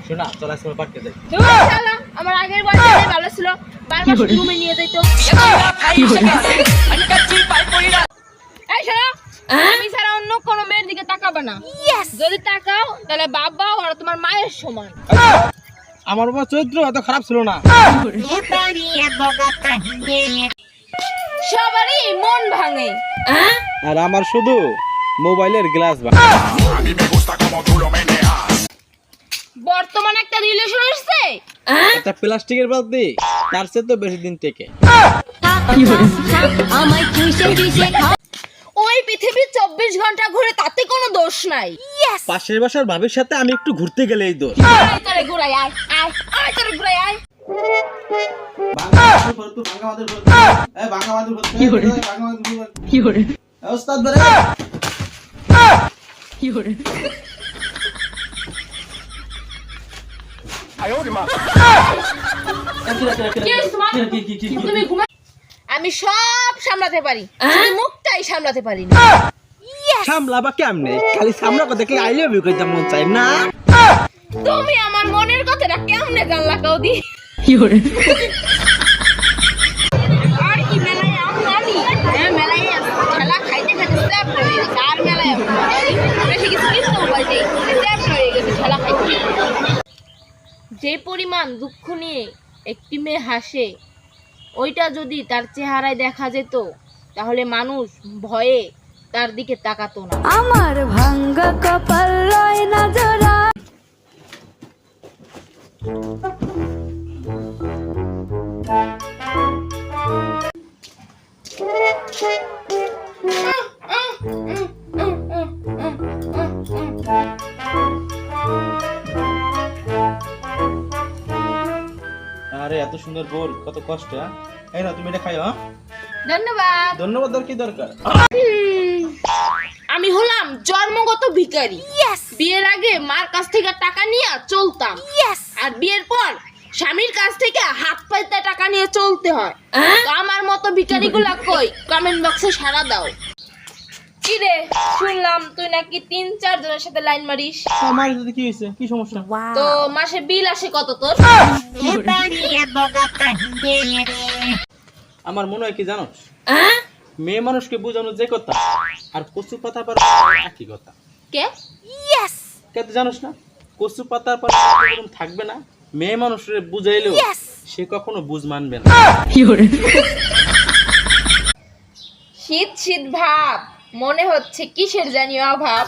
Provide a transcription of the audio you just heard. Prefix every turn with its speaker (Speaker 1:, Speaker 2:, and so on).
Speaker 1: শোনা চল আজকে পার্কে যাই।
Speaker 2: শালা আমার আগের বয়ফ্রেন্ড ভালো ছিল, বারবার রুমে নিয়ে যাইতো। এই শোনো, আমি ছাড়া অন্য কোনো মেয়ের দিকে তাকাবে না। যদি তাকাও তাহলে বাবা আর তোমার মায়ের সমান।
Speaker 1: আমার বাবা চরিত্র এত খারাপ ছিল না।
Speaker 2: সবারই মন ভাঙে।
Speaker 1: আর আমার শুধু মোবাইলের গ্লাস ভাঙে।
Speaker 2: বর্তমানে একটা রিলেশন হচ্ছে,
Speaker 1: একটা প্লাস্টিকের বালতি তার চেয়ে তো বেশি দিন টেকে।
Speaker 2: ওই পৃথিবী 24 ঘন্টা ঘুরে, তাতে কোনো দোষ নাই।
Speaker 1: পাশের বাসার ভাবির সাথে আমি একটু ঘুরতে গেলেই দোষ।
Speaker 2: আয় তোরে ঘুরাই, আয় আয় আয় তোরে ঘুরাই আয়। তুমি ঘুমা। আমি সব সামলাতে পারি, শুধু মুখটাই সামলাতে পারি না।
Speaker 1: সামলাবা কেমনে? খালি সামলাকে দেখলে আই লাভ ইউ কইতে মন চাই না।
Speaker 2: তুমি আমার মনের কথাটা কেমনে জানলা কাউদি? আর কি মেলায় আমি মেলায় খেলা খাইতে খাইতে স্ট্যাপ হয়ে গেছে। আর মেলায় বেশি কিছু কিনতেও পাইনি, স্ট্যাপ হয়ে গেছে খেলা খাইতে। যে পরিমাণ দুঃখ নিয়ে একটি মেয়ে হাসে, ওইটা যদি তার চেহারায় দেখা যেত তাহলে মানুষ ভয়ে তার দিকে তাকাতো না।
Speaker 3: আমার ভাঙ্গা কপাল লয় না জোড়া।
Speaker 1: আরে এত সুন্দর বোর কত কষ্ট। এই না তুমি এটা খাইও।
Speaker 2: ধন্যবাদ।
Speaker 1: ধন্যবাদ কি দরকার?
Speaker 2: আমি হলাম জন্মগত ভিখারি। বিয়ের আগে মার কাছ থেকে টাকা নিয়ে চলতাম, আর বিয়ের পর স্বামীর কাছ থেকে হাত পাইতে টাকা নিয়ে চলতে হয়। তো আমার মতো ভিখারি গুলা কই? কমেন্ট বক্সে সাড়া দাও। কি রে, শুনলাম তুই নাকি 3-4 জনের সাথে লাইন মারিস।
Speaker 1: আমার সাথে কি হয়েছে? কি সমস্যা?
Speaker 2: তো মাসে বিল আসে কত তোর?
Speaker 1: আমার মনে হয় কি জানো, মেয়ে মানুষকে বোঝানো যে কথা আর কচু পাতা পার একই কথা।
Speaker 2: কে?
Speaker 1: কে তুই জানোস না? কচু পাতার পর এরকম থাকবে না। মেয়ে মানুষের বুঝাইলেও সে কখনো বুঝ মানবে না।
Speaker 2: শীত শীত ভাব, মনে হচ্ছে কিসের জানি অভাব।